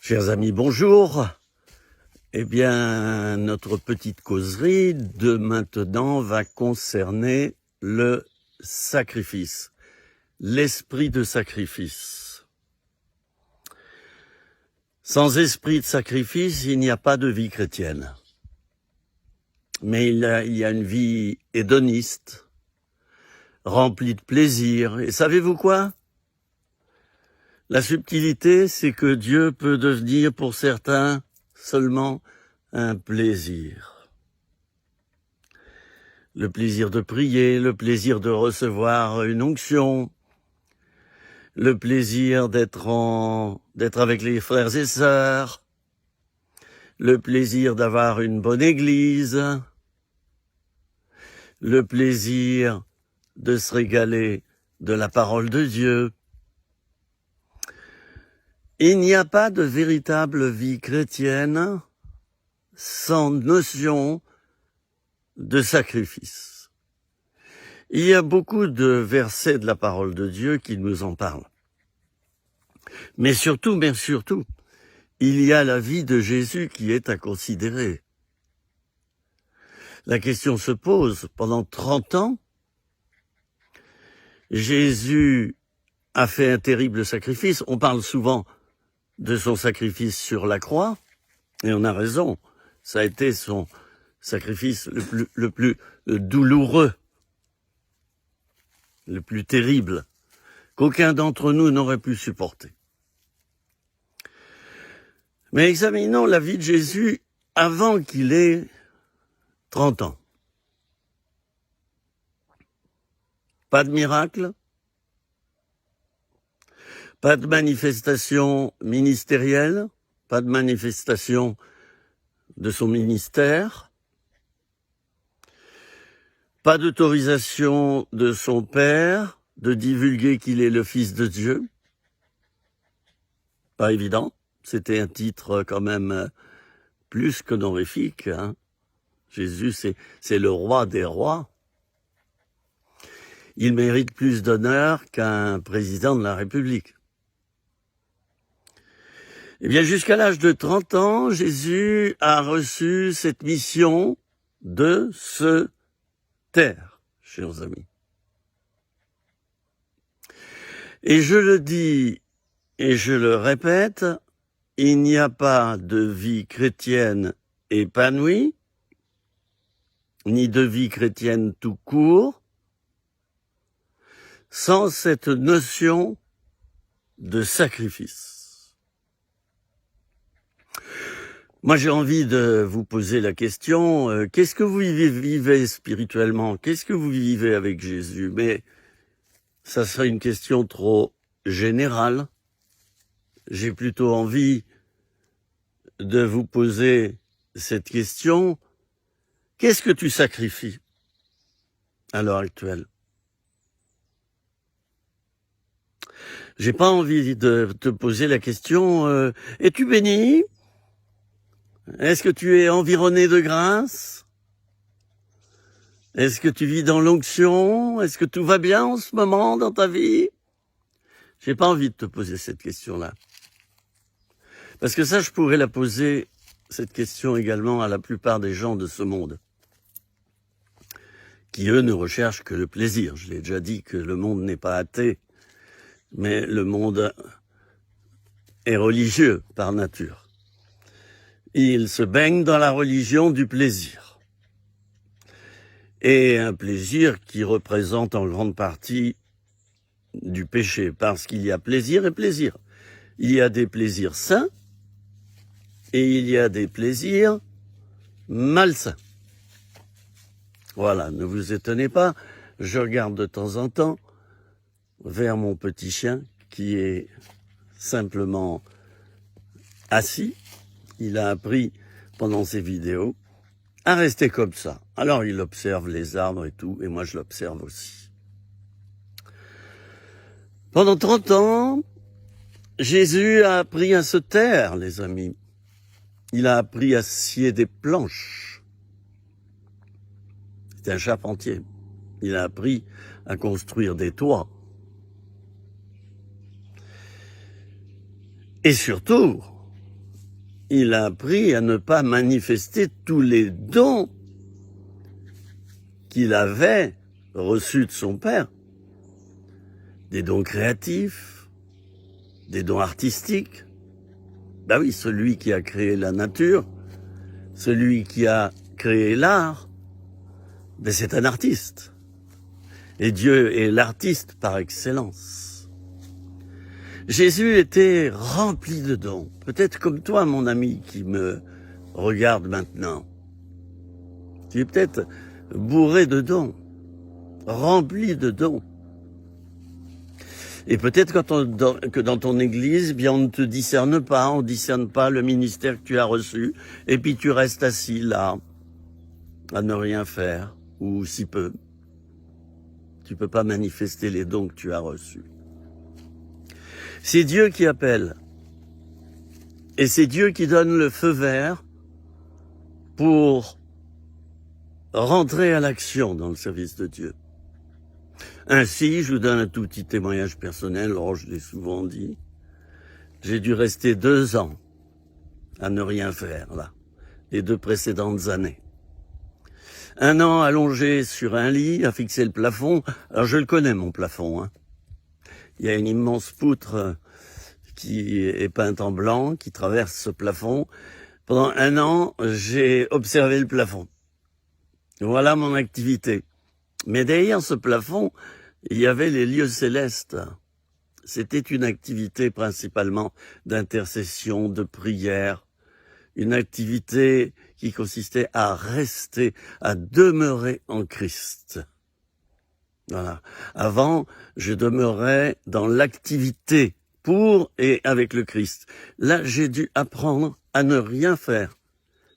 Chers amis, bonjour. Eh bien, notre petite causerie de maintenant va concerner le sacrifice, l'esprit de sacrifice. Sans esprit de sacrifice, il n'y a pas de vie chrétienne. Mais il y a une vie hédoniste, remplie de plaisir. Et savez-vous quoi ? La subtilité, c'est que Dieu peut devenir pour certains seulement un plaisir. Le plaisir de prier, le plaisir de recevoir une onction, le plaisir d'être avec les frères et sœurs, le plaisir d'avoir une bonne église, le plaisir de se régaler de la parole de Dieu. Il n'y a pas de véritable vie chrétienne sans notion de sacrifice. Il y a beaucoup de versets de la parole de Dieu qui nous en parlent. Mais surtout, il y a la vie de Jésus qui est à considérer. La question se pose, pendant 30 ans, Jésus a fait un terrible sacrifice. On parle souvent de son sacrifice sur la croix, et on a raison, ça a été son sacrifice le plus douloureux, le plus terrible, qu'aucun d'entre nous n'aurait pu supporter. Mais examinons la vie de Jésus avant qu'il ait 30 ans. Pas de miracle, pas de manifestation ministérielle, pas de manifestation de son ministère, pas d'autorisation de son père de divulguer qu'il est le Fils de Dieu. Pas évident, c'était un titre quand même plus qu'honorifique. Jésus, c'est le roi des rois. Il mérite plus d'honneur qu'un président de la République. Eh bien, jusqu'à l'âge de 30 ans, Jésus a reçu cette mission de se taire, chers amis. Et je le dis et je le répète, il n'y a pas de vie chrétienne épanouie, ni de vie chrétienne tout court, sans cette notion de sacrifice. Moi, j'ai envie de vous poser la question, qu'est-ce que vous vivez spirituellement? Qu'est-ce que vous vivez avec Jésus? Mais ça serait une question trop générale. J'ai plutôt envie de vous poser cette question. Qu'est-ce que tu sacrifies à l'heure actuelle? J'ai pas envie de te poser la question, es-tu béni? Est-ce que tu es environné de grâce? Est-ce que tu vis dans l'onction? Est-ce que tout va bien en ce moment dans ta vie? J'ai pas envie de te poser cette question-là. Parce que ça, je pourrais la poser, cette question également, à la plupart des gens de ce monde, qui, eux, ne recherchent que le plaisir. Je l'ai déjà dit que le monde n'est pas athée, mais le monde est religieux par nature. Il se baigne dans la religion du plaisir. Et un plaisir qui représente en grande partie du péché, parce qu'il y a plaisir et plaisir. Il y a des plaisirs sains et il y a des plaisirs malsains. Voilà, ne vous étonnez pas, je regarde de temps en temps vers mon petit chien qui est simplement assis. Il a appris pendant ses vidéos à rester comme ça. Alors il observe les arbres et tout, et moi je l'observe aussi. Pendant 30 ans, Jésus a appris à se taire, les amis. Il a appris à scier des planches. C'est un charpentier. Il a appris à construire des toits. Et surtout, il a appris à ne pas manifester tous les dons qu'il avait reçus de son père. Des dons créatifs, des dons artistiques. Ben oui, celui qui a créé la nature, celui qui a créé l'art, ben c'est un artiste. Et Dieu est l'artiste par excellence. Jésus était rempli de dons. Peut-être comme toi, mon ami, qui me regarde maintenant. Tu es peut-être bourré de dons, rempli de dons. Et peut-être que dans ton église, bien, on ne te discerne pas, on ne discerne pas le ministère que tu as reçu, et puis tu restes assis là, à ne rien faire, ou si peu. Tu peux pas manifester les dons que tu as reçus. C'est Dieu qui appelle. Et c'est Dieu qui donne le feu vert pour rentrer à l'action dans le service de Dieu. Ainsi, je vous donne un tout petit témoignage personnel, je l'ai souvent dit. J'ai dû rester 2 ans à ne rien faire, là, les 2 précédentes années. 1 an allongé sur un lit, à fixer le plafond. Alors je le connais, mon plafond. Hein. Il y a une immense poutre qui est peinte en blanc, qui traverse ce plafond. Pendant 1 an, j'ai observé le plafond. Voilà mon activité. Mais derrière ce plafond, il y avait les lieux célestes. C'était une activité principalement d'intercession, de prière, une activité qui consistait à rester, à demeurer en Christ. Voilà. Avant, je demeurais dans l'activité pour et avec le Christ. Là, j'ai dû apprendre à ne rien faire,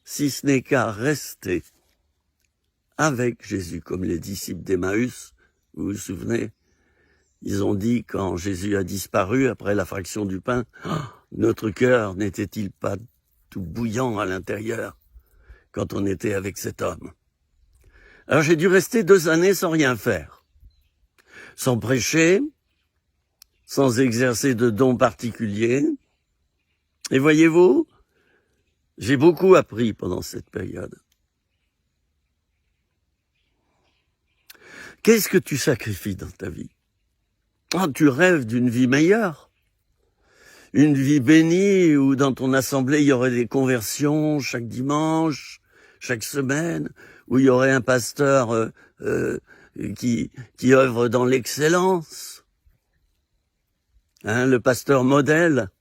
si ce n'est qu'à rester avec Jésus, comme les disciples d'Emmaüs, vous vous souvenez? Ils ont dit, quand Jésus a disparu après la fraction du pain, « Notre cœur n'était-il pas tout bouillant à l'intérieur quand on était avec cet homme ?» Alors j'ai dû rester 2 années sans rien faire, sans prêcher, sans exercer de dons particuliers. Et voyez-vous, j'ai beaucoup appris pendant cette période. Qu'est-ce que tu sacrifies dans ta vie? Tu rêves d'une vie meilleure, une vie bénie où dans ton assemblée il y aurait des conversions chaque dimanche, chaque semaine, où il y aurait un pasteur qui œuvre dans l'excellence, le pasteur modèle.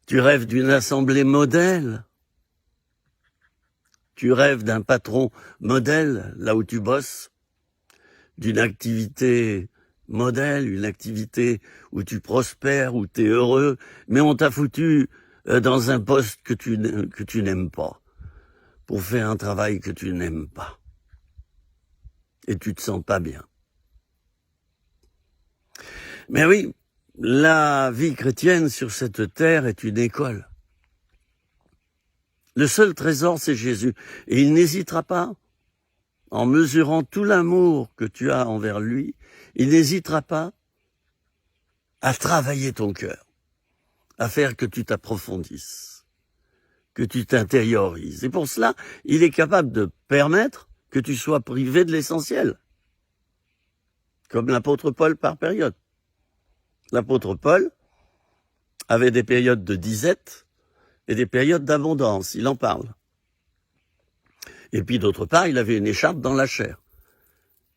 Tu rêves d'une assemblée modèle. Tu rêves d'un patron modèle là où tu bosses, d'une activité modèle, une activité où tu prospères, où tu es heureux, mais on t'a foutu dans un poste que tu n'aimes pas, pour faire un travail que tu n'aimes pas. Et tu te sens pas bien. Mais oui, la vie chrétienne sur cette terre est une école. Le seul trésor, c'est Jésus. Et il n'hésitera pas, en mesurant tout l'amour que tu as envers lui, il n'hésitera pas à travailler ton cœur, à faire que tu t'approfondisses, que tu t'intériorises. Et pour cela, il est capable de permettre que tu sois privé de l'essentiel, comme l'apôtre Paul par période. L'apôtre Paul avait des périodes de disette, et des périodes d'abondance, il en parle. Et puis d'autre part, il avait une écharpe dans la chair.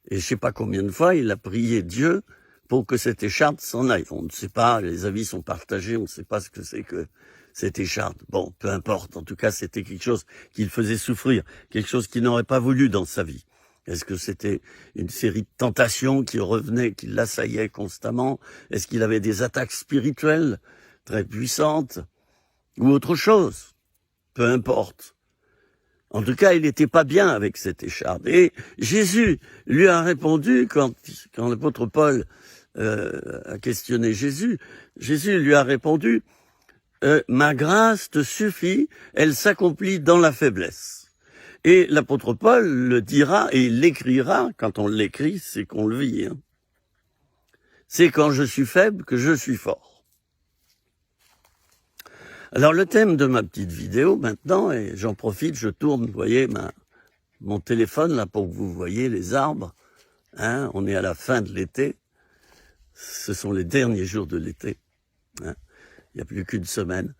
Et je ne sais pas combien de fois il a prié Dieu pour que cette écharpe s'en aille. On ne sait pas, les avis sont partagés, on ne sait pas ce que c'est que cette écharpe. Bon, peu importe, en tout cas c'était quelque chose qui le faisait souffrir, quelque chose qu'il n'aurait pas voulu dans sa vie. Est-ce que c'était une série de tentations qui revenaient, qui l'assaillaient constamment? Est-ce qu'il avait des attaques spirituelles très puissantes? Ou autre chose, peu importe. En tout cas, il n'était pas bien avec cette écharpe. Et Jésus lui a répondu, quand l'apôtre Paul a questionné Jésus, Jésus lui a répondu, ma grâce te suffit, elle s'accomplit dans la faiblesse. Et l'apôtre Paul le dira et il l'écrira, quand on l'écrit, c'est qu'on le vit. Hein. C'est quand je suis faible que je suis fort. Alors le thème de ma petite vidéo maintenant, et j'en profite, je tourne, vous voyez, mon téléphone là pour que vous voyez les arbres. Hein, on est à la fin de l'été, ce sont les derniers jours de l'été. Hein, il n'y a plus qu'une semaine,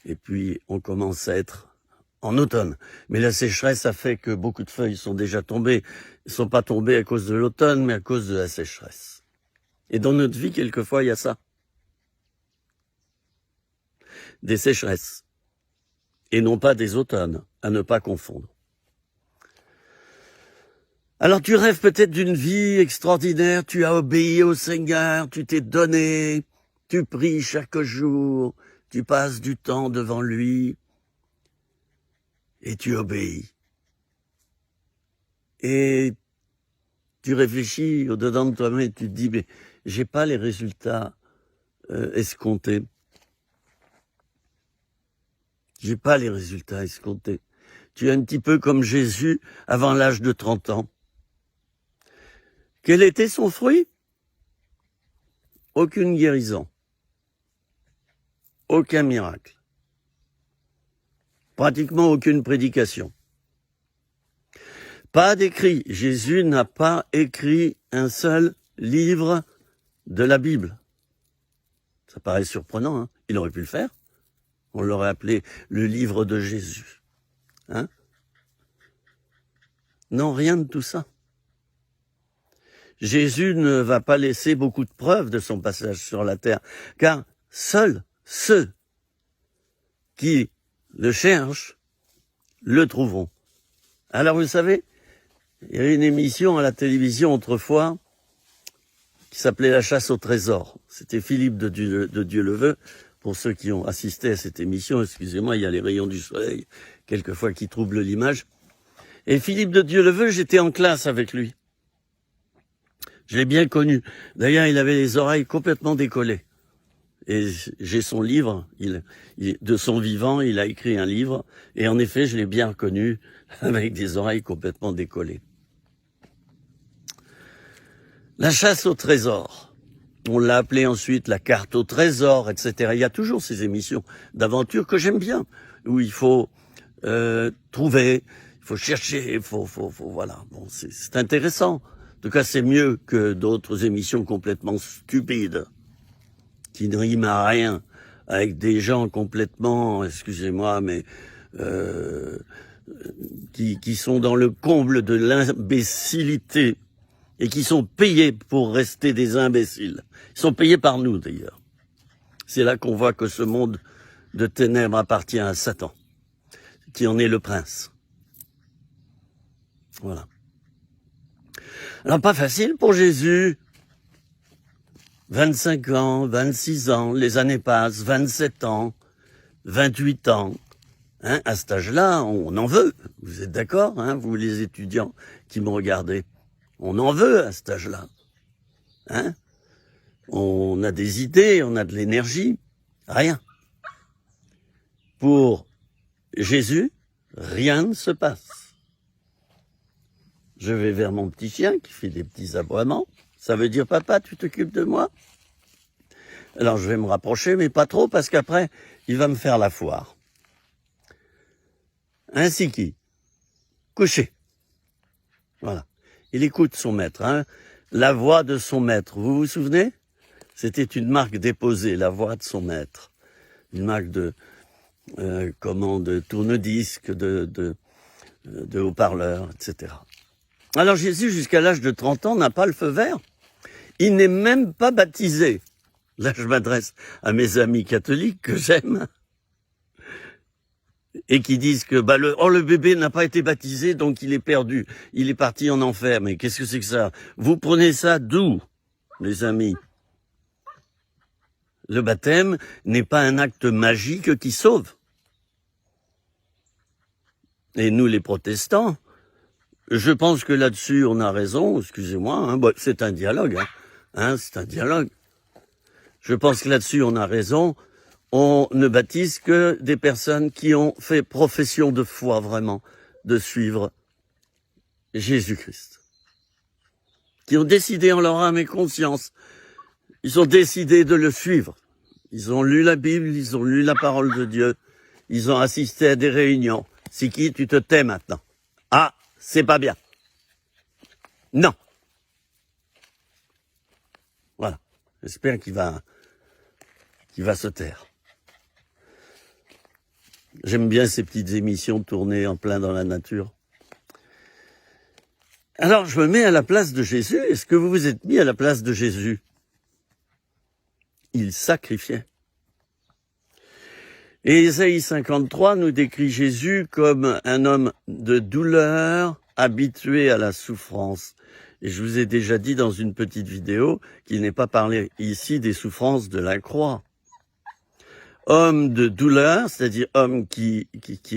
et puis on commence à être en automne. Mais la sécheresse a fait que beaucoup de feuilles sont déjà tombées. Elles ne sont pas tombées à cause de l'automne, mais à cause de la sécheresse. Et dans notre vie, quelquefois, il y a ça. Des sécheresses. Et non pas des automnes, à ne pas confondre. Alors tu rêves peut-être d'une vie extraordinaire, tu as obéi au Seigneur, tu t'es donné, tu pries chaque jour, tu passes du temps devant lui, et tu obéis. Et tu réfléchis au-dedans de toi-même et tu te dis, mais j'ai pas les résultats escomptés. J'ai pas les résultats escomptés. Tu es un petit peu comme Jésus avant l'âge de 30 ans. Quel était son fruit? Aucune guérison. Aucun miracle. Pratiquement aucune prédication. Pas d'écrit. Jésus n'a pas écrit un seul livre de la Bible. Ça paraît surprenant, hein? Il aurait pu le faire. On l'aurait appelé le livre de Jésus. Hein? Non, rien de tout ça. Jésus ne va pas laisser beaucoup de preuves de son passage sur la terre, car seuls ceux qui le cherchent le trouveront. Alors vous savez, il y avait une émission à la télévision autrefois qui s'appelait La chasse au trésor. C'était Philippe de Dieuleveux. Pour ceux qui ont assisté à cette émission, excusez-moi, il y a les rayons du soleil, quelquefois qui troublent l'image. Et Philippe de Dieuleveux, j'étais en classe avec lui. Je l'ai bien connu. D'ailleurs, il avait les oreilles complètement décollées. Et j'ai son livre, de son vivant, il a écrit un livre. Et en effet, je l'ai bien reconnu, avec des oreilles complètement décollées. La chasse au trésor. On l'a appelé ensuite la carte au trésor, etc. Il y a toujours ces émissions d'aventure que j'aime bien, où il faut trouver, il faut chercher, il faut voilà. Bon, c'est intéressant. En tout cas, c'est mieux que d'autres émissions complètement stupides, qui ne riment à rien, avec des gens complètement, excusez-moi, mais qui sont dans le comble de l'imbécilité et qui sont payés pour rester des imbéciles. Ils sont payés par nous, d'ailleurs. C'est là qu'on voit que ce monde de ténèbres appartient à Satan, qui en est le prince. Voilà. Alors, pas facile pour Jésus. 25 ans, 26 ans, les années passent, 27 ans, 28 ans. Hein, à cet âge-là, on en veut. Vous êtes d'accord, hein, vous les étudiants qui me regardez? On en veut à cet âge-là. Hein? On a des idées, on a de l'énergie. Rien. Pour Jésus, rien ne se passe. Je vais vers mon petit chien qui fait des petits aboiements. Ça veut dire, papa, tu t'occupes de moi? Alors je vais me rapprocher, mais pas trop, parce qu'après, il va me faire la foire. Ainsi qui? Couché. Voilà. Il écoute son maître, hein, la voix de son maître. Vous vous souvenez? C'était une marque déposée, la voix de son maître. Une marque de tourne-disque, de haut-parleur, etc. Alors Jésus, jusqu'à l'âge de 30 ans, n'a pas le feu vert. Il n'est même pas baptisé. Là, je m'adresse à mes amis catholiques que j'aime et qui disent que le bébé n'a pas été baptisé, donc il est perdu. Il est parti en enfer. Mais qu'est-ce que c'est que ça? Vous prenez ça d'où, les amis? Le baptême n'est pas un acte magique qui sauve. Et nous, les protestants, je pense que là-dessus, on a raison, excusez-moi, hein, c'est un dialogue, hein, c'est un dialogue. Je pense que là-dessus, on a raison. On ne baptise que des personnes qui ont fait profession de foi, vraiment, de suivre Jésus-Christ. Qui ont décidé en leur âme et conscience, ils ont décidé de le suivre. Ils ont lu la Bible, ils ont lu la parole de Dieu, ils ont assisté à des réunions. C'est qui? Tu te tais maintenant. Ah, c'est pas bien. Non. Voilà. J'espère qu'il va se taire. J'aime bien ces petites émissions tournées en plein dans la nature. Alors, je me mets à la place de Jésus. Est-ce que vous vous êtes mis à la place de Jésus? Il sacrifiait. Et Ésaïe 53 nous décrit Jésus comme un homme de douleur, habitué à la souffrance. Et je vous ai déjà dit dans une petite vidéo qu'il n'est pas parlé ici des souffrances de la croix. Homme de douleur, c'est-à-dire homme qui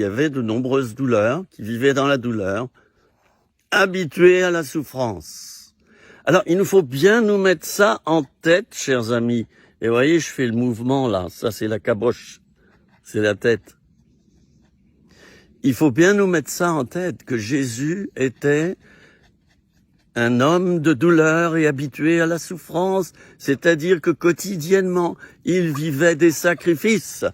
avait de nombreuses douleurs, qui vivait dans la douleur, habitué à la souffrance. Alors, il nous faut bien nous mettre ça en tête, chers amis. Et vous voyez, je fais le mouvement là, ça c'est la caboche, c'est la tête. Il faut bien nous mettre ça en tête, que Jésus était un homme de douleur et habitué à la souffrance, c'est-à-dire que quotidiennement, il vivait des sacrifices.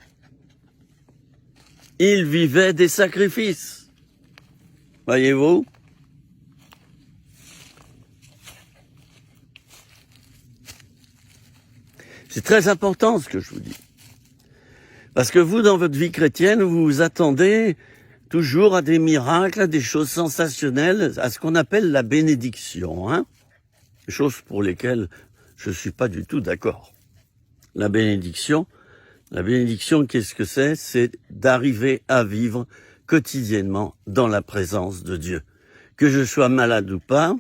Il vivait des sacrifices. Voyez-vous? C'est très important ce que je vous dis. Parce que vous, dans votre vie chrétienne, vous vous attendez toujours à des miracles, à des choses sensationnelles, à ce qu'on appelle la bénédiction, hein, choses pour lesquelles je suis pas du tout d'accord. La bénédiction, qu'est-ce que c'est? C'est d'arriver à vivre quotidiennement dans la présence de Dieu. Que je sois malade ou pas,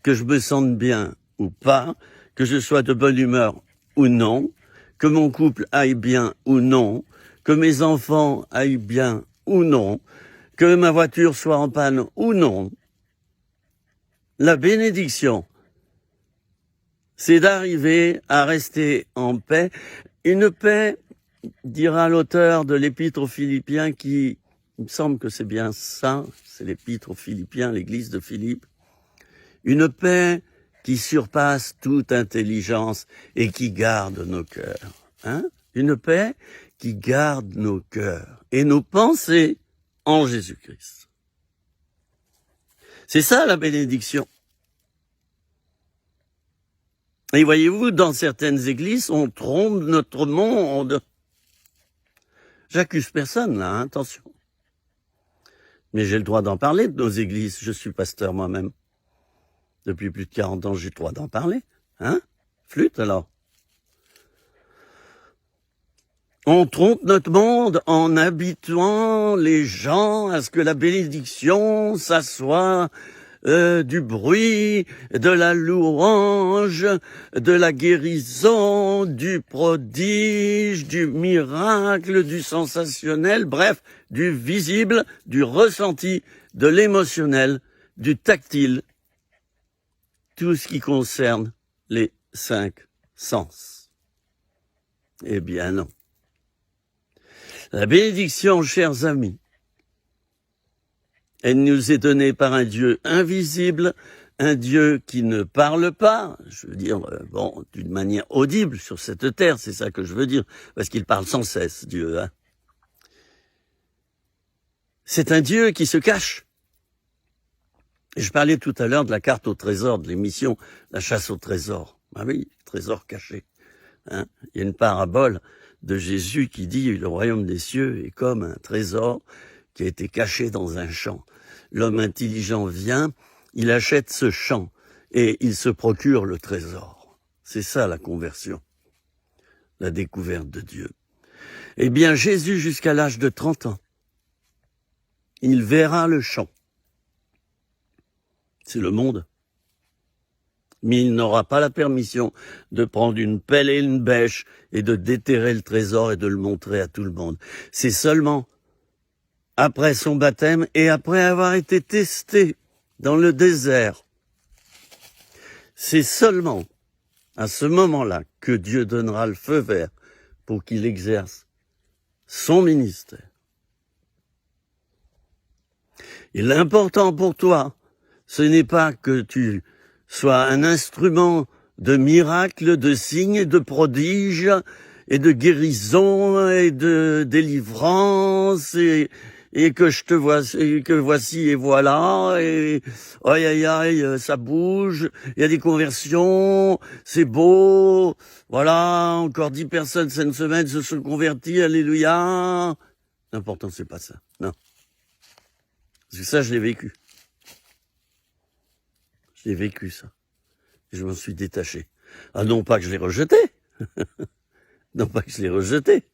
que je me sente bien ou pas, que je sois de bonne humeur ou non, que mon couple aille bien ou non, que mes enfants aillent bien ou non, que ma voiture soit en panne ou non. La bénédiction, c'est d'arriver à rester en paix. Une paix, dira l'auteur de l'Épître aux Philippiens, il me semble que c'est bien ça, c'est l'Épître aux Philippiens, l'église de Philippe, une paix qui surpasse toute intelligence et qui garde nos cœurs. Hein? Une paix qui garde nos cœurs et nos pensées en Jésus-Christ. C'est ça la bénédiction. Et voyez-vous, dans certaines églises, on trompe notre monde. J'accuse personne là, hein, attention. Mais j'ai le droit d'en parler de nos églises, je suis pasteur moi-même. Depuis plus de 40 ans, j'ai le droit d'en parler. Hein? Flûte alors. On trompe notre monde en habituant les gens à ce que la bénédiction, ça soit du bruit, de la louange, de la guérison, du prodige, du miracle, du sensationnel, bref, du visible, du ressenti, de l'émotionnel, du tactile, tout ce qui concerne les 5 sens. Eh bien non. La bénédiction, chers amis, elle nous est donnée par un Dieu invisible, un Dieu qui ne parle pas, je veux dire, d'une manière audible sur cette terre, c'est ça que je veux dire, parce qu'il parle sans cesse, Dieu. Hein. C'est un Dieu qui se cache. Et je parlais tout à l'heure de la carte au trésor, de l'émission La chasse au trésor. Ah oui, trésor caché. Hein. Il y a une parabole de Jésus qui dit « Le royaume des cieux est comme un trésor qui a été caché dans un champ. L'homme intelligent vient, il achète ce champ et il se procure le trésor. » C'est ça la conversion, la découverte de Dieu. Eh bien, Jésus, jusqu'à l'âge de 30 ans, il verra le champ. C'est le monde. Mais il n'aura pas la permission de prendre une pelle et une bêche et de déterrer le trésor et de le montrer à tout le monde. C'est seulement après son baptême et après avoir été testé dans le désert. C'est seulement à ce moment-là que Dieu donnera le feu vert pour qu'il exerce son ministère. Et l'important pour toi, ce n'est pas que tu sois un instrument de miracles, de signes, de prodiges et de guérison et de délivrance et que je te vois, et que voici et voilà, et aïe aïe aïe, ça bouge, il y a des conversions, c'est beau, voilà, encore 10 personnes cette semaine se sont converties, alléluia. L'important c'est pas ça, non. Parce que ça je l'ai vécu. J'ai vécu ça. Et je m'en suis détaché. Ah non pas que je l'ai rejeté, non pas que je l'ai rejeté,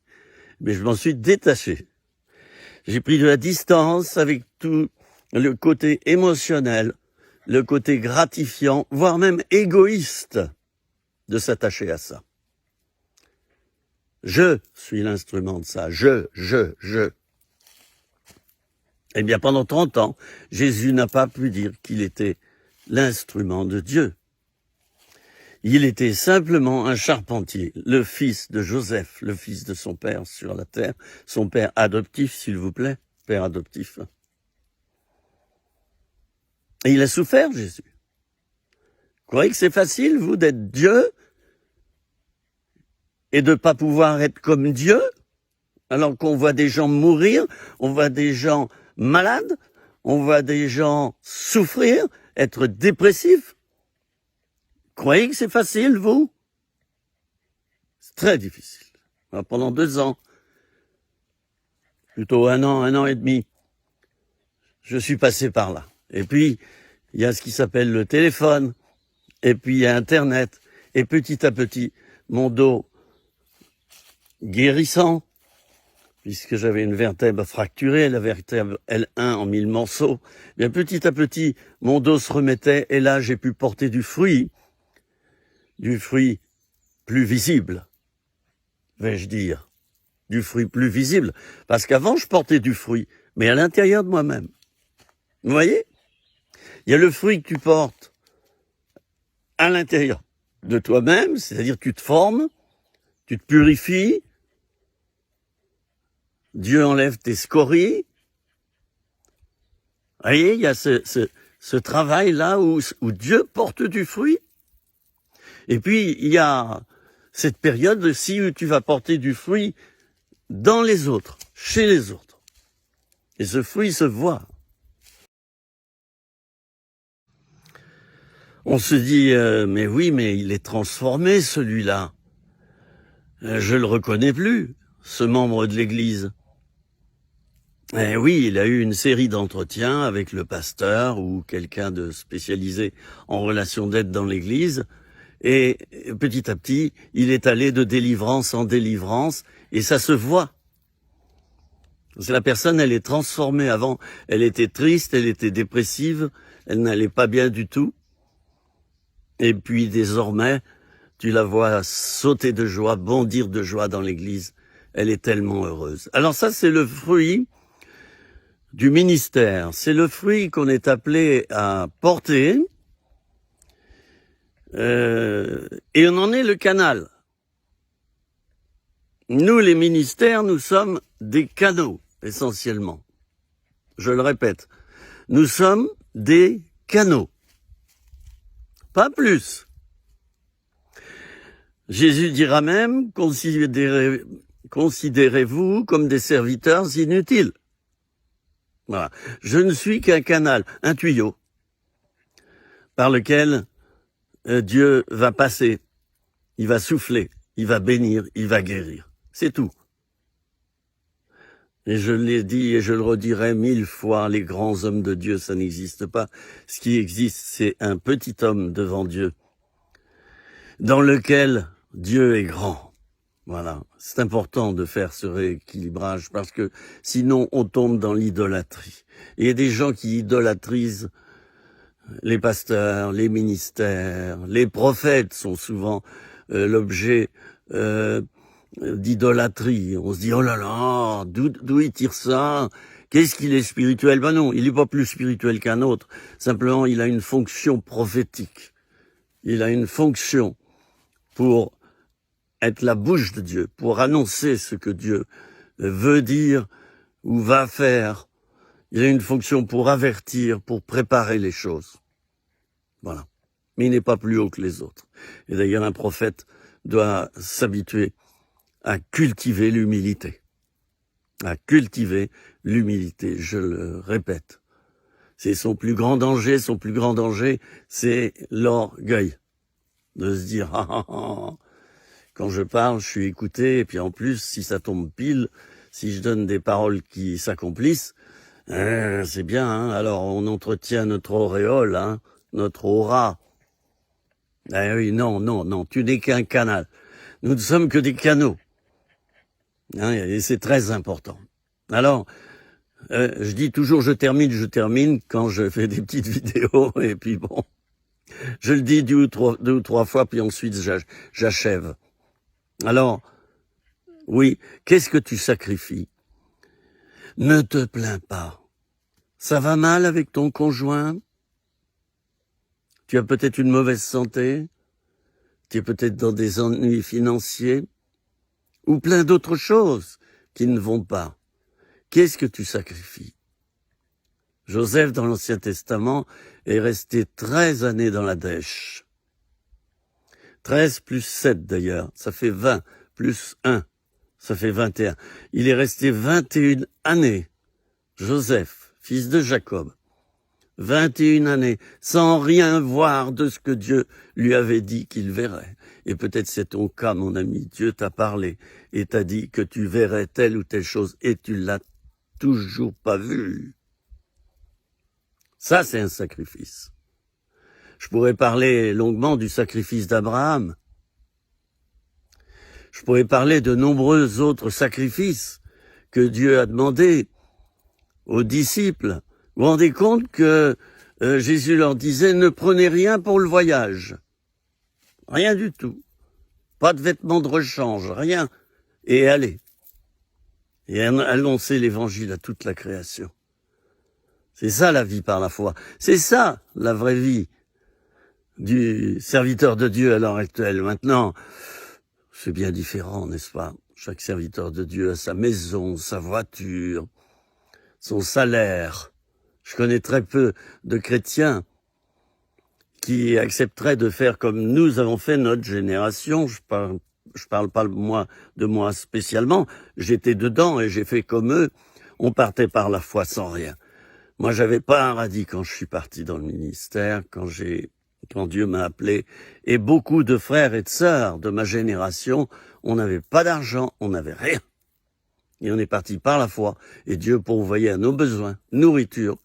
mais je m'en suis détaché. J'ai pris de la distance avec tout le côté émotionnel, le côté gratifiant, voire même égoïste de s'attacher à ça. Je suis l'instrument de ça. Je. Eh bien, pendant 30 ans, Jésus n'a pas pu dire qu'il était l'instrument de Dieu. Il était simplement un charpentier, le fils de Joseph, le fils de son père sur la terre, son père adoptif, s'il vous plaît, père adoptif. Et il a souffert, Jésus. Vous croyez que c'est facile, vous, d'être Dieu et de ne pas pouvoir être comme Dieu, alors qu'on voit des gens mourir, on voit des gens malades, on voit des gens souffrir, être dépressifs? Croyez que c'est facile, vous? C'est très difficile. Alors, pendant 2 ans, plutôt un an et demi, je suis passé par là. Et puis, il y a ce qui s'appelle le téléphone, et puis il y a Internet, et petit à petit, mon dos guérissant, puisque j'avais une vertèbre fracturée, la vertèbre L1 en 1000 morceaux, bien petit à petit, mon dos se remettait, et là, j'ai pu porter du fruit plus visible, vais-je dire, du fruit plus visible, parce qu'avant je portais du fruit, mais à l'intérieur de moi-même. Vous voyez? Il y a le fruit que tu portes à l'intérieur de toi-même, c'est-à-dire tu te formes, tu te purifies, Dieu enlève tes scories. Vous voyez, il y a ce travail-là où Dieu porte du fruit. Et puis, il y a cette période aussi où tu vas porter du fruit dans les autres, chez les autres. Et ce fruit se voit. On se dit, mais oui, mais il est transformé, celui-là. Je le reconnais plus, ce membre de l'Église. Eh oui, il a eu une série d'entretiens avec le pasteur ou quelqu'un de spécialisé en relation d'aide dans l'Église. Et petit à petit, il est allé de délivrance en délivrance, et ça se voit. La personne, elle est transformée. Avant, elle était triste, elle était dépressive, elle n'allait pas bien du tout. Et puis désormais, tu la vois sauter de joie, bondir de joie dans l'église. Elle est tellement heureuse. Alors ça, c'est le fruit du ministère. C'est le fruit qu'on est appelé à porter. Et on en est le canal. Nous, les ministères, nous sommes des canaux, essentiellement. Je le répète, nous sommes des canaux. Pas plus. Jésus dira même, considérez-vous comme des serviteurs inutiles. Voilà. Je ne suis qu'un canal, un tuyau, par lequel Dieu va passer, il va souffler, il va bénir, il va guérir. C'est tout. Et je l'ai dit et je le redirai 1000 fois, les grands hommes de Dieu, ça n'existe pas. Ce qui existe, c'est un petit homme devant Dieu, dans lequel Dieu est grand. Voilà. C'est important de faire ce rééquilibrage parce que sinon on tombe dans l'idolâtrie. Et il y a des gens qui idolâtrisent les pasteurs, les ministères, les prophètes sont souvent l'objet d'idolâtrie. On se dit, oh là là, d'où il tire ça? Qu'est-ce qu'il est spirituel? Ben non, il n'est pas plus spirituel qu'un autre. Simplement, il a une fonction prophétique. Il a une fonction pour être la bouche de Dieu, pour annoncer ce que Dieu veut dire ou va faire. Il a une fonction pour avertir, pour préparer les choses. Voilà. Mais il n'est pas plus haut que les autres. Et d'ailleurs, un prophète doit s'habituer à cultiver l'humilité. À cultiver l'humilité, je le répète. C'est son plus grand danger, c'est l'orgueil. De se dire, quand je parle, je suis écouté, et puis en plus, si ça tombe pile, si je donne des paroles qui s'accomplissent, c'est bien, hein. Alors on entretient notre auréole, hein, notre aura. Eh oui, non, tu n'es qu'un canal. Nous ne sommes que des canaux. Hein, et c'est très important. Alors, je dis toujours je termine quand je fais des petites vidéos, et puis bon, je le dis deux ou trois fois, puis ensuite j'achève. Alors, oui, qu'est-ce que tu sacrifies? Ne te plains pas. Ça va mal avec ton conjoint? Tu as peut-être une mauvaise santé? Tu es peut-être dans des ennuis financiers? Ou plein d'autres choses qui ne vont pas. Qu'est-ce que tu sacrifies? Joseph, dans l'Ancien Testament, est resté 13 années dans la dèche. 13 plus 7 d'ailleurs, ça fait 20, plus 1, ça fait 21. Il est resté 21 années, Joseph, fils de Jacob. 21 années, sans rien voir de ce que Dieu lui avait dit qu'il verrait. Et peut-être c'est ton cas, mon ami. Dieu t'a parlé et t'a dit que tu verrais telle ou telle chose et tu l'as toujours pas vu. Ça, c'est un sacrifice. Je pourrais parler longuement du sacrifice d'Abraham. Je pourrais parler de nombreux autres sacrifices que Dieu a demandé aux disciples. Vous vous rendez compte que Jésus leur disait « Ne prenez rien pour le voyage. Rien du tout. Pas de vêtements de rechange, rien. Et allez. Et annoncez l'évangile à toute la création. » C'est ça la vie par la foi. C'est ça la vraie vie du serviteur de Dieu à l'heure actuelle. Maintenant, c'est bien différent, n'est-ce pas? Chaque serviteur de Dieu a sa maison, sa voiture, son salaire. Je connais très peu de chrétiens qui accepteraient de faire comme nous avons fait notre génération. Je parle pas de moi spécialement. J'étais dedans et j'ai fait comme eux. On partait par la foi sans rien. Moi, j'avais pas un radis quand je suis parti dans le ministère, quand Dieu m'a appelé. Et beaucoup de frères et de sœurs de ma génération, on n'avait pas d'argent, on n'avait rien. Et on est parti par la foi. Et Dieu pourvoyait à nos besoins, nourriture,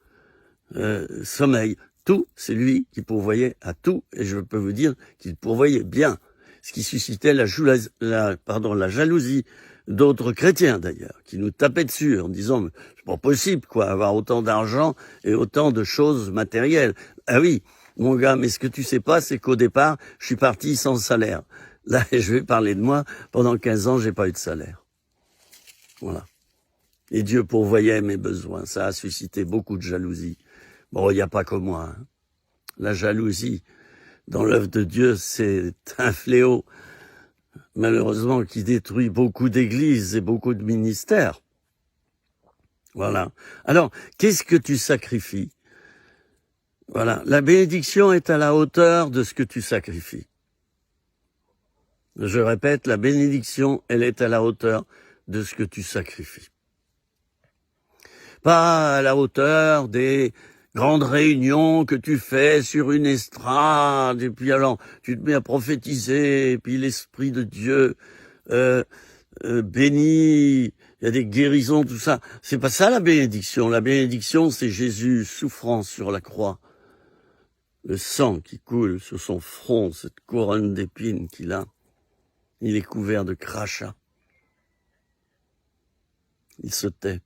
sommeil, tout. C'est lui qui pourvoyait à tout. Et je peux vous dire qu'il pourvoyait bien. Ce qui suscitait la jalousie d'autres chrétiens d'ailleurs, qui nous tapaient dessus en disant « c'est pas possible quoi, avoir autant d'argent et autant de choses matérielles ». Ah oui, mon gars, mais ce que tu sais pas, c'est qu'au départ, je suis parti sans salaire. Là, je vais parler de moi, pendant 15 ans, j'ai pas eu de salaire. Voilà. Et Dieu pourvoyait mes besoins, ça a suscité beaucoup de jalousie. Bon, il n'y a pas que moi. Hein. La jalousie dans l'œuvre de Dieu, c'est un fléau, malheureusement, qui détruit beaucoup d'églises et beaucoup de ministères. Voilà. Alors, qu'est-ce que tu sacrifies? Voilà. La bénédiction est à la hauteur de ce que tu sacrifies. Je répète, la bénédiction, elle est à la hauteur de ce que tu sacrifies. Pas à la hauteur des grandes réunions que tu fais sur une estrade, et puis alors tu te mets à prophétiser, et puis l'Esprit de Dieu bénit, il y a des guérisons, tout ça. C'est pas ça la bénédiction. La bénédiction, c'est Jésus souffrant sur la croix. Le sang qui coule sur son front, cette couronne d'épines qu'il a. Il est couvert de crachats. Il se tait.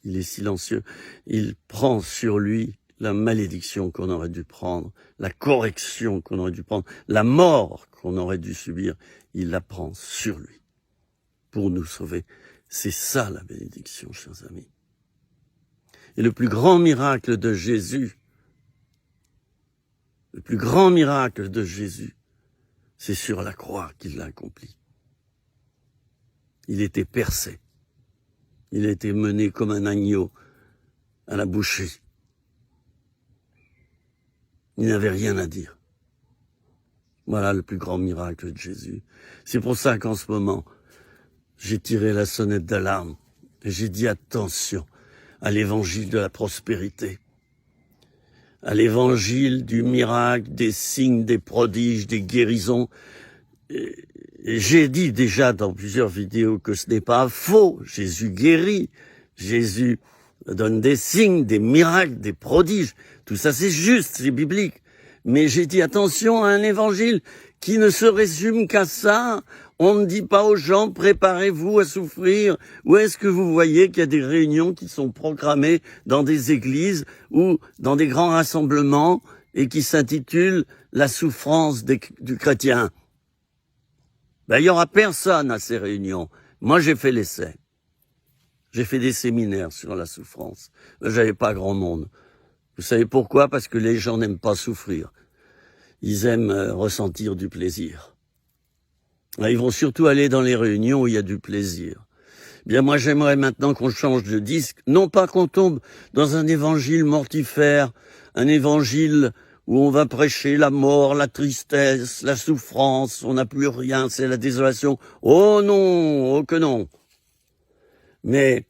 Il est silencieux. Il prend sur lui la malédiction qu'on aurait dû prendre, la correction qu'on aurait dû prendre, la mort qu'on aurait dû subir. Il la prend sur lui pour nous sauver. C'est ça la bénédiction, chers amis. Et le plus grand miracle de Jésus, c'est sur la croix qu'il l'a accompli. Il était percé. Il a été mené comme un agneau à la boucherie. Il n'avait rien à dire. Voilà le plus grand miracle de Jésus. C'est pour ça qu'en ce moment, j'ai tiré la sonnette d'alarme et j'ai dit attention à l'évangile de la prospérité, à l'évangile du miracle, des signes, des prodiges, des guérisons. Et j'ai dit déjà dans plusieurs vidéos que ce n'est pas faux. Jésus guérit, Jésus donne des signes, des miracles, des prodiges. Tout ça c'est juste, c'est biblique. Mais j'ai dit attention à un évangile qui ne se résume qu'à ça. On ne dit pas aux gens préparez-vous à souffrir. Où est-ce que vous voyez qu'il y a des réunions qui sont programmées dans des églises ou dans des grands rassemblements et qui s'intitulent la souffrance du chrétien? Ben, il y aura personne à ces réunions. Moi, j'ai fait l'essai. J'ai fait des séminaires sur la souffrance. J'avais pas grand monde. Vous savez pourquoi? Parce que les gens n'aiment pas souffrir. Ils aiment ressentir du plaisir. Là, ils vont surtout aller dans les réunions où il y a du plaisir. Bien, moi, j'aimerais maintenant qu'on change de disque. Non pas qu'on tombe dans un évangile mortifère, un évangile où on va prêcher la mort, la tristesse, la souffrance, on n'a plus rien, c'est la désolation. Oh non, oh que non. Mais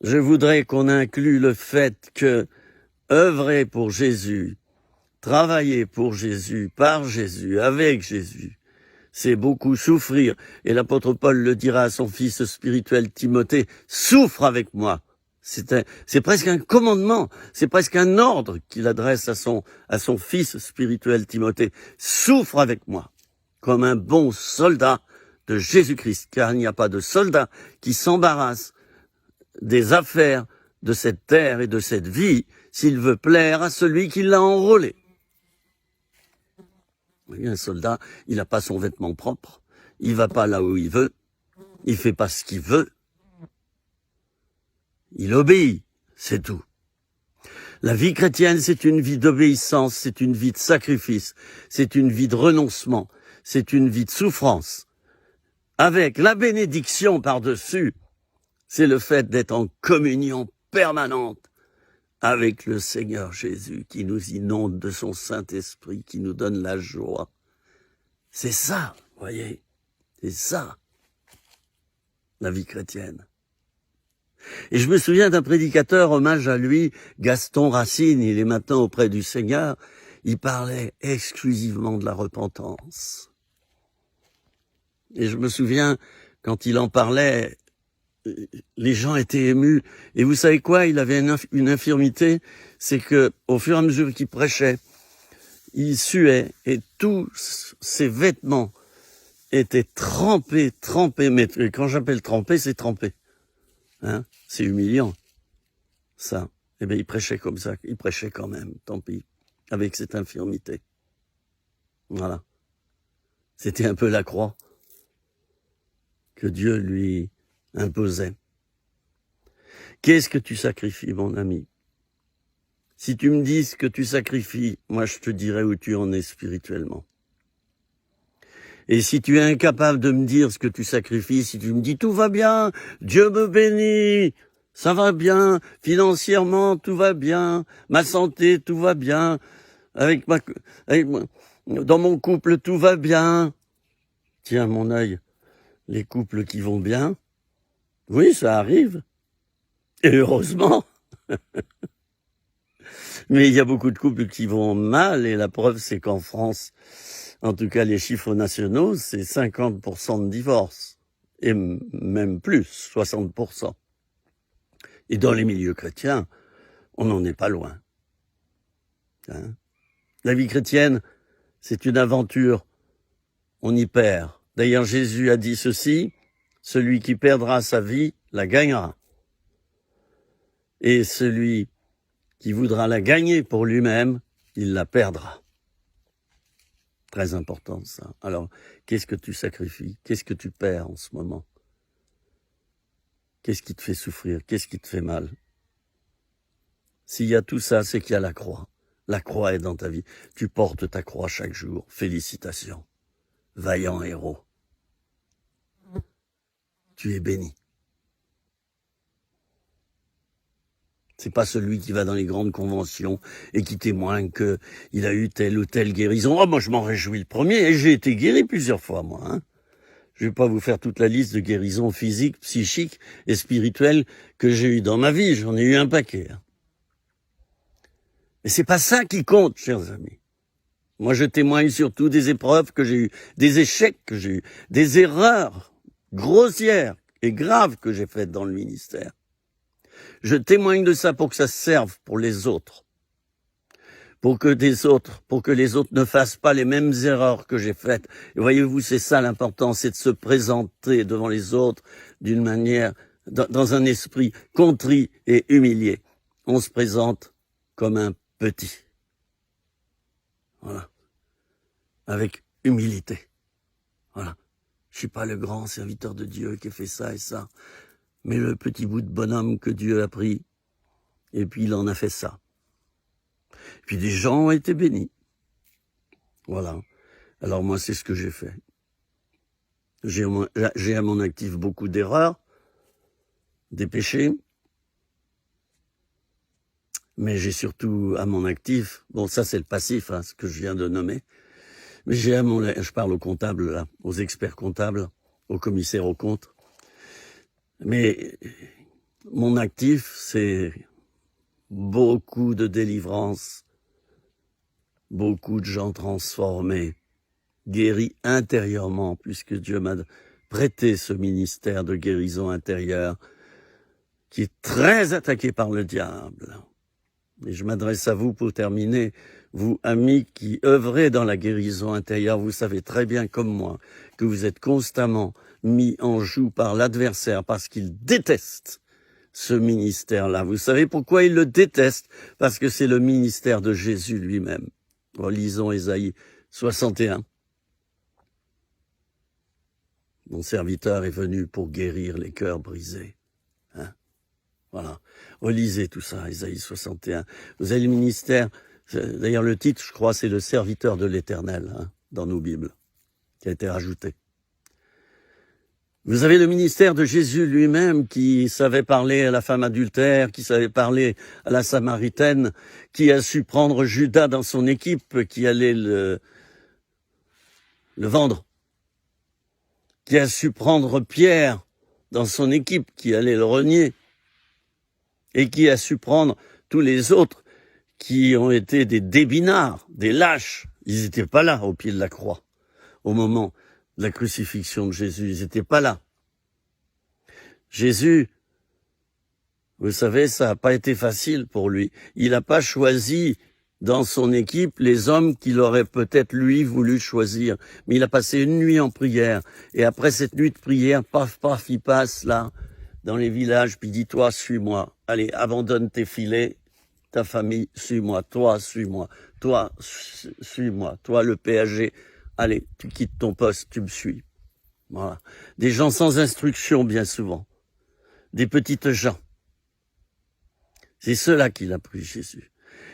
je voudrais qu'on inclue le fait que œuvrer pour Jésus, travailler pour Jésus, par Jésus, avec Jésus, c'est beaucoup souffrir. Et l'apôtre Paul le dira à son fils spirituel Timothée, souffre avec moi. C'est presque un commandement, c'est presque un ordre qu'il adresse à son fils spirituel Timothée. Souffre avec moi, comme un bon soldat de Jésus-Christ, car il n'y a pas de soldat qui s'embarrasse des affaires de cette terre et de cette vie s'il veut plaire à celui qui l'a enrôlé. Un soldat, il n'a pas son vêtement propre, il va pas là où il veut, il fait pas ce qu'il veut, il obéit, c'est tout. La vie chrétienne, c'est une vie d'obéissance, c'est une vie de sacrifice, c'est une vie de renoncement, c'est une vie de souffrance. Avec la bénédiction par-dessus, c'est le fait d'être en communion permanente avec le Seigneur Jésus qui nous inonde de son Saint-Esprit, qui nous donne la joie. C'est ça, voyez, c'est ça, la vie chrétienne. Et je me souviens d'un prédicateur, hommage à lui, Gaston Racine, il est maintenant auprès du Seigneur, il parlait exclusivement de la repentance. Et je me souviens, quand il en parlait, les gens étaient émus. Et vous savez quoi? Il avait une infirmité, c'est que au fur et à mesure qu'il prêchait, il suait et tous ses vêtements étaient trempés. Mais quand j'appelle trempé, c'est trempé. Hein? C'est humiliant, ça. Eh bien, il prêchait comme ça. Il prêchait quand même, tant pis, avec cette infirmité. Voilà. C'était un peu la croix que Dieu lui imposait. Qu'est-ce que tu sacrifies, mon ami? Si tu me dis ce que tu sacrifies, moi je te dirai où tu en es spirituellement. Et si tu es incapable de me dire ce que tu sacrifies, si tu me dis tout va bien, Dieu me bénit, ça va bien, financièrement tout va bien, ma santé tout va bien, dans mon couple tout va bien. Tiens mon œil, les couples qui vont bien, oui ça arrive, et heureusement. Mais il y a beaucoup de couples qui vont mal, et la preuve c'est qu'en France, en tout cas les chiffres nationaux, c'est 50% de divorces, et même plus, 60%. Et dans les milieux chrétiens, on n'en est pas loin. Hein? La vie chrétienne, c'est une aventure, on y perd. D'ailleurs Jésus a dit ceci, celui qui perdra sa vie la gagnera. Et celui qui voudra la gagner pour lui-même, il la perdra. Très important ça. Alors, qu'est-ce que tu sacrifies? Qu'est-ce que tu perds en ce moment? Qu'est-ce qui te fait souffrir? Qu'est-ce qui te fait mal? S'il y a tout ça, c'est qu'il y a la croix. La croix est dans ta vie. Tu portes ta croix chaque jour. Félicitations. Vaillant héros. Tu es béni. C'est pas celui qui va dans les grandes conventions et qui témoigne qu'il a eu telle ou telle guérison. Oh, moi, je m'en réjouis le premier et j'ai été guéri plusieurs fois, moi. Hein. Je vais pas vous faire toute la liste de guérisons physiques, psychiques et spirituelles que j'ai eues dans ma vie. J'en ai eu un paquet. Hein. Mais c'est pas ça qui compte, chers amis. Moi, je témoigne surtout des épreuves que j'ai eues, des échecs que j'ai eus, des erreurs grossières et graves que j'ai faites dans le ministère. Je témoigne de ça pour que ça serve pour les autres. Pour que les autres ne fassent pas les mêmes erreurs que j'ai faites. Et voyez-vous, c'est ça l'important, c'est de se présenter devant les autres d'une manière, dans un esprit contrit et humilié. On se présente comme un petit. Voilà. Avec humilité. Voilà. Je suis pas le grand serviteur de Dieu qui a fait ça et ça, mais le petit bout de bonhomme que Dieu a pris, et puis il en a fait ça. Puis des gens ont été bénis. Voilà. Alors moi, c'est ce que j'ai fait. J'ai à mon actif beaucoup d'erreurs, des péchés, mais j'ai surtout à mon actif, bon ça c'est le passif, hein, ce que je viens de nommer, mais je parle aux comptables, là, aux experts comptables, aux commissaires aux comptes, mais mon actif, c'est beaucoup de délivrance, beaucoup de gens transformés, guéris intérieurement, puisque Dieu m'a prêté ce ministère de guérison intérieure qui est très attaqué par le diable. Et je m'adresse à vous pour terminer, vous amis qui œuvrez dans la guérison intérieure, vous savez très bien comme moi que vous êtes constamment mis en joue par l'adversaire parce qu'il déteste ce ministère-là. Vous savez pourquoi il le déteste? Parce que c'est le ministère de Jésus lui-même. Lisons Ésaïe 61. Mon serviteur est venu pour guérir les cœurs brisés. Hein? Voilà. Relisez tout ça, Ésaïe 61. Vous avez le ministère, d'ailleurs le titre, je crois, c'est le serviteur de l'Éternel, hein, dans nos Bibles, qui a été rajouté. Vous avez le ministère de Jésus lui-même qui savait parler à la femme adultère, qui savait parler à la Samaritaine, qui a su prendre Judas dans son équipe, qui allait le vendre, qui a su prendre Pierre dans son équipe, qui allait le renier, et qui a su prendre tous les autres qui ont été des débinards, des lâches. Ils n'étaient pas là au pied de la croix, au moment de la crucifixion de Jésus. Ils n'étaient pas là. Jésus, vous savez, ça n'a pas été facile pour lui. Il n'a pas choisi dans son équipe les hommes qu'il aurait peut-être lui voulu choisir. Mais il a passé une nuit en prière. Et après cette nuit de prière, paf, paf, il passe là, dans les villages, puis dit, toi, suis-moi. Allez, abandonne tes filets, ta famille, suis-moi. Toi, suis-moi. Toi, suis-moi. Toi, le PAG, allez, tu quittes ton poste, tu me suis. Voilà. Des gens sans instruction, bien souvent. Des petites gens. C'est ceux-là qu'il a pris, Jésus.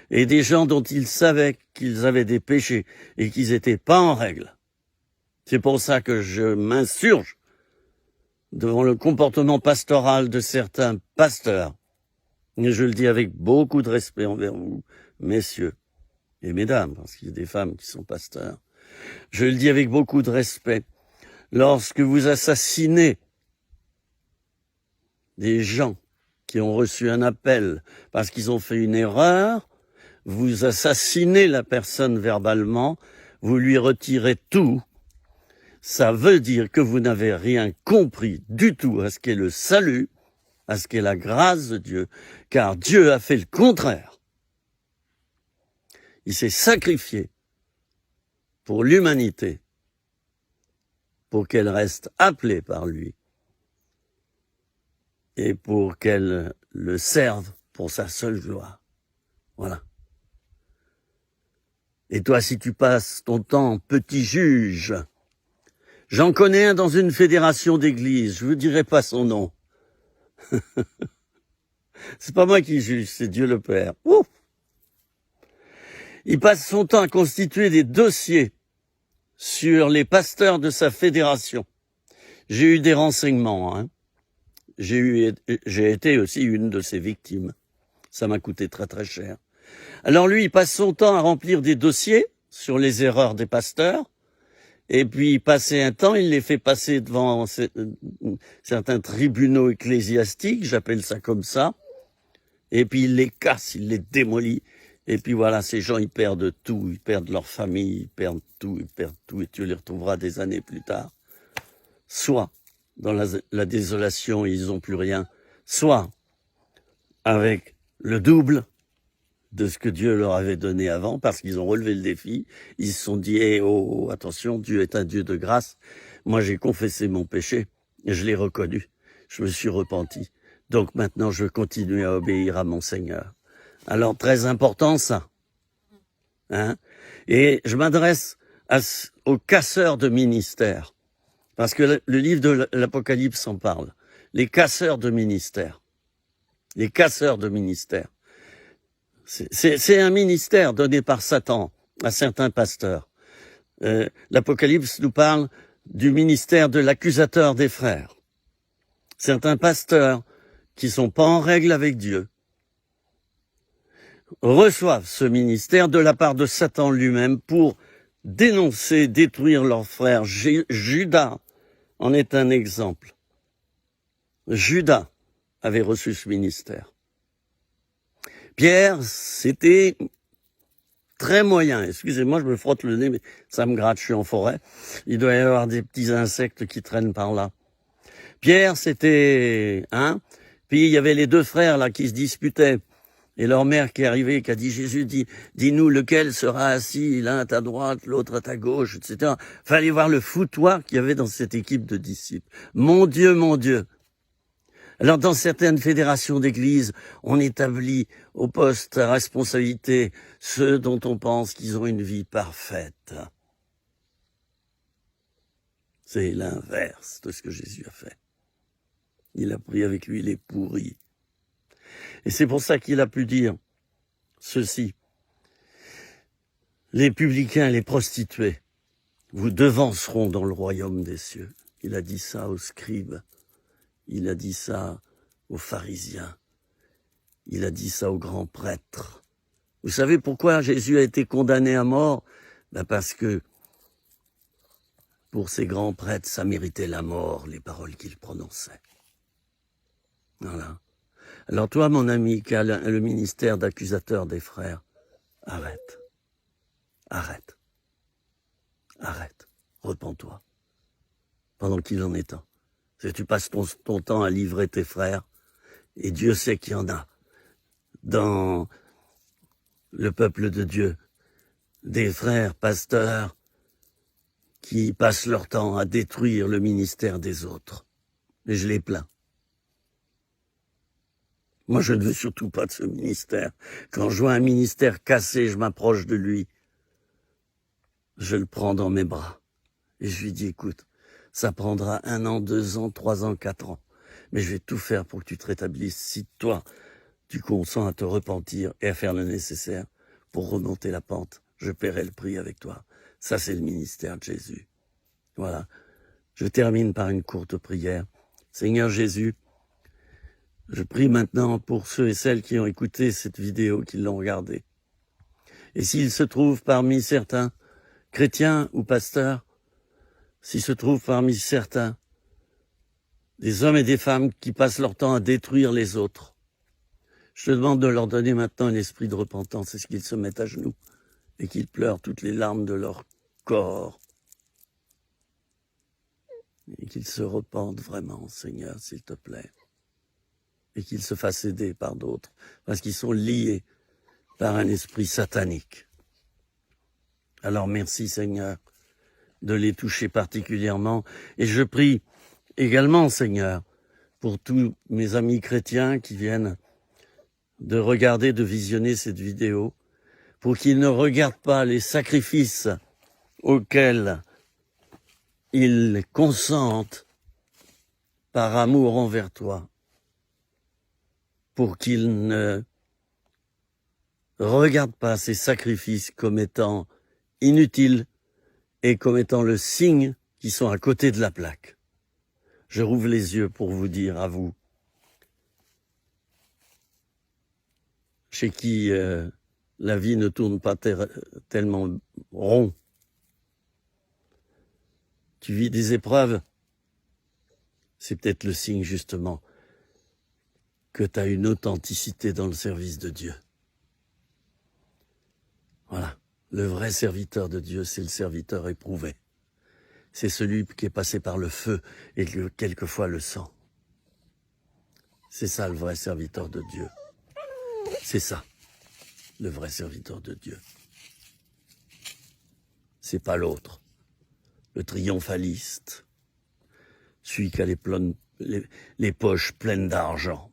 Et des gens dont il savait qu'ils avaient des péchés et qu'ils n'étaient pas en règle. C'est pour ça que je m'insurge devant le comportement pastoral de certains pasteurs. Et je le dis avec beaucoup de respect envers vous, messieurs et mesdames, parce qu'il y a des femmes qui sont pasteurs. Je le dis avec beaucoup de respect. Lorsque vous assassinez des gens qui ont reçu un appel parce qu'ils ont fait une erreur, vous assassinez la personne verbalement, vous lui retirez tout. Ça veut dire que vous n'avez rien compris du tout à ce qu'est le salut, à ce qu'est la grâce de Dieu, car Dieu a fait le contraire. Il s'est sacrifié pour l'humanité, pour qu'elle reste appelée par lui et pour qu'elle le serve pour sa seule gloire. Voilà. Et toi, si tu passes ton temps petit juge, j'en connais un dans une fédération d'églises, je vous dirai pas son nom. C'est pas moi qui juge, c'est Dieu le Père. Ouf. Il passe son temps à constituer des dossiers sur les pasteurs de sa fédération. J'ai eu des renseignements, hein. J'ai été aussi une de ces victimes. Ça m'a coûté très très cher. Alors lui, il passe son temps à remplir des dossiers sur les erreurs des pasteurs, et puis passer un temps, il les fait passer devant certains tribunaux ecclésiastiques, j'appelle ça comme ça, et puis il les casse, il les démolit, et puis voilà, ces gens, ils perdent tout, ils perdent leur famille, ils perdent tout, et tu les retrouveras des années plus tard. Soit dans la désolation, ils n'ont plus rien, soit avec le double de ce que Dieu leur avait donné avant, parce qu'ils ont relevé le défi, ils se sont dit, oh, attention, Dieu est un Dieu de grâce, moi j'ai confessé mon péché, et je l'ai reconnu, je me suis repenti, donc maintenant je continue à obéir à mon Seigneur. Alors très important ça, hein. Et je m'adresse aux casseurs de ministère, parce que le livre de l'Apocalypse en parle, les casseurs de ministère, les casseurs de ministère. C'est un ministère donné par Satan à certains pasteurs. L'Apocalypse nous parle du ministère de l'accusateur des frères. Certains pasteurs qui sont pas en règle avec Dieu reçoivent ce ministère de la part de Satan lui-même pour dénoncer, détruire leurs frères. Judas en est un exemple. Judas avait reçu ce ministère. Pierre, c'était très moyen. Excusez-moi, je me frotte le nez, mais ça me gratte, je suis en forêt. Il doit y avoir des petits insectes qui traînent par là. Pierre, c'était... Puis il y avait les deux frères là qui se disputaient. Et leur mère qui est arrivée, qui a dit, Jésus, dis-nous lequel sera assis, l'un à ta droite, l'autre à ta gauche, etc. Fallait voir le foutoir qu'il y avait dans cette équipe de disciples. Mon Dieu, mon Dieu. Alors, dans certaines fédérations d'églises, on établit au poste à responsabilité ceux dont on pense qu'ils ont une vie parfaite. C'est l'inverse de ce que Jésus a fait. Il a pris avec lui les pourris. Et c'est pour ça qu'il a pu dire ceci. Les publicains, les prostituées, vous devanceront dans le royaume des cieux. Il a dit ça aux scribes. Il a dit ça aux pharisiens. Il a dit ça aux grands prêtres. Vous savez pourquoi Jésus a été condamné à mort? Parce que pour ces grands prêtres, ça méritait la mort, les paroles qu'il prononçait. Voilà. Alors toi, mon ami, qui a le ministère d'accusateur des frères, arrête. Arrête. Arrête. Repens-toi. Pendant qu'il en est temps. Si tu passes ton temps à livrer tes frères, et Dieu sait qu'il y en a dans le peuple de Dieu, des frères pasteurs qui passent leur temps à détruire le ministère des autres. Et je les plains. Moi, je ne veux surtout pas de ce ministère. Quand je vois un ministère cassé, je m'approche de lui. Je le prends dans mes bras. Et je lui dis, écoute, ça prendra 1 an, 2 ans, 3 ans, 4 ans. Mais je vais tout faire pour que tu te rétablisses si toi, tu consens à te repentir et à faire le nécessaire pour remonter la pente. Je paierai le prix avec toi. Ça, c'est le ministère de Jésus. Voilà. Je termine par une courte prière. Seigneur Jésus, je prie maintenant pour ceux et celles qui ont écouté cette vidéo, qui l'ont regardée. Et s'il se trouve parmi certains chrétiens ou pasteurs, s'il se trouve parmi certains des hommes et des femmes qui passent leur temps à détruire les autres, je te demande de leur donner maintenant un esprit de repentance, et qu'ils se mettent à genoux et qu'ils pleurent toutes les larmes de leur corps et qu'ils se repentent vraiment, Seigneur, s'il te plaît, et qu'ils se fassent aider par d'autres, parce qu'ils sont liés par un esprit satanique. Alors merci, Seigneur, de les toucher particulièrement, et je prie également, Seigneur, pour tous mes amis chrétiens qui viennent de regarder, de visionner cette vidéo, pour qu'ils ne regardent pas les sacrifices auxquels ils consentent par amour envers toi, pour qu'ils ne regardent pas ces sacrifices comme étant inutiles et comme étant le signe qu'ils sont à côté de la plaque. Je rouvre les yeux pour vous dire à vous, chez qui la vie ne tourne pas tellement rond. Tu vis des épreuves, c'est peut-être le signe justement que tu as une authenticité dans le service de Dieu. Voilà, le vrai serviteur de Dieu, c'est le serviteur éprouvé. C'est celui qui est passé par le feu et quelquefois le sang. C'est ça le vrai serviteur de Dieu. C'est ça, le vrai serviteur de Dieu. C'est pas l'autre, le triomphaliste, celui qui a les poches pleines d'argent,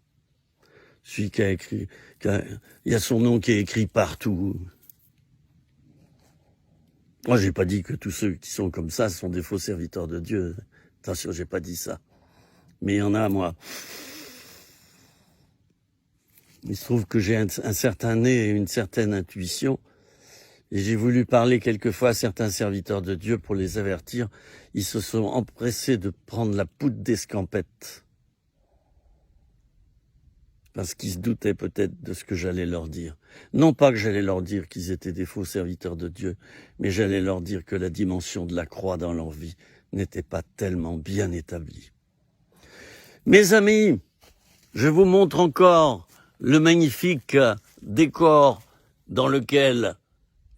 celui qui a écrit, il y a son nom qui est écrit partout. Moi, j'ai pas dit que tous ceux qui sont comme ça sont des faux serviteurs de Dieu. Attention, j'ai pas dit ça. Mais il y en a, moi. Il se trouve que j'ai un certain nez et une certaine intuition. Et j'ai voulu parler quelquefois à certains serviteurs de Dieu pour les avertir. Ils se sont empressés de prendre la poudre d'escampette. Parce qu'ils se doutaient peut-être de ce que j'allais leur dire. Non pas que j'allais leur dire qu'ils étaient des faux serviteurs de Dieu, mais j'allais leur dire que la dimension de la croix dans leur vie n'était pas tellement bien établie. Mes amis, je vous montre encore le magnifique décor dans lequel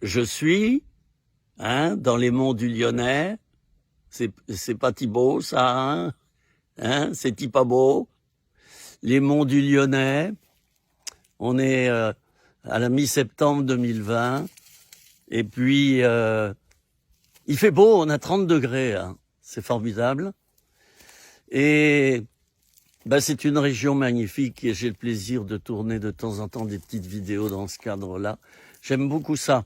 je suis, dans les monts du Lyonnais. C'est pas Thibaut, ça, c'est pas beau. Les monts du Lyonnais. On est à la mi-septembre 2020. Et puis, il fait beau, on a 30 degrés. C'est formidable. Et c'est une région magnifique et j'ai le plaisir de tourner de temps en temps des petites vidéos dans ce cadre-là. J'aime beaucoup ça.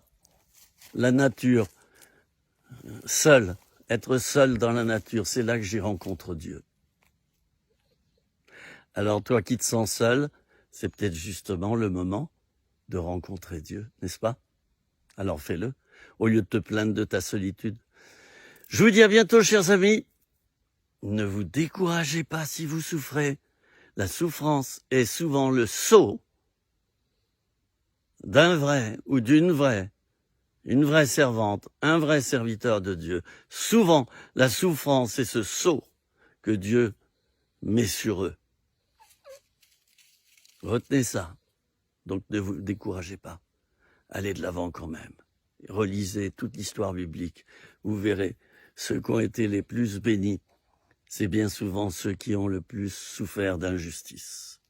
La nature. Seul. Être seul dans la nature, c'est là que j'y rencontre Dieu. Alors toi qui te sens seul, c'est peut-être justement le moment de rencontrer Dieu, n'est-ce pas? Alors fais-le, au lieu de te plaindre de ta solitude. Je vous dis à bientôt, chers amis. Ne vous découragez pas si vous souffrez. La souffrance est souvent le sceau d'un vrai ou d'une vraie, une vraie servante, un vrai serviteur de Dieu. Souvent, la souffrance est ce sceau que Dieu met sur eux. Retenez ça. Donc ne vous découragez pas. Allez de l'avant quand même. Relisez toute l'histoire biblique. Vous verrez, ceux qui ont été les plus bénis, c'est bien souvent ceux qui ont le plus souffert d'injustice.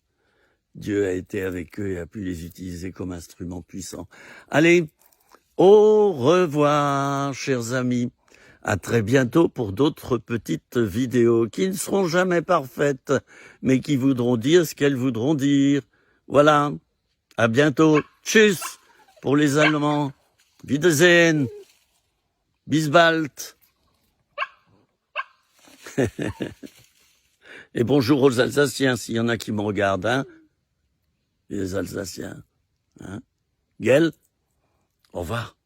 Dieu a été avec eux et a pu les utiliser comme instruments puissants. Allez, au revoir, chers amis. À très bientôt pour d'autres petites vidéos qui ne seront jamais parfaites, mais qui voudront dire ce qu'elles voudront dire. Voilà. À bientôt. Tchuss pour les Allemands. Wiedersehen. Bis bald. Et bonjour aux Alsaciens, s'il y en a qui me regardent, les Alsaciens. Gueule, au revoir.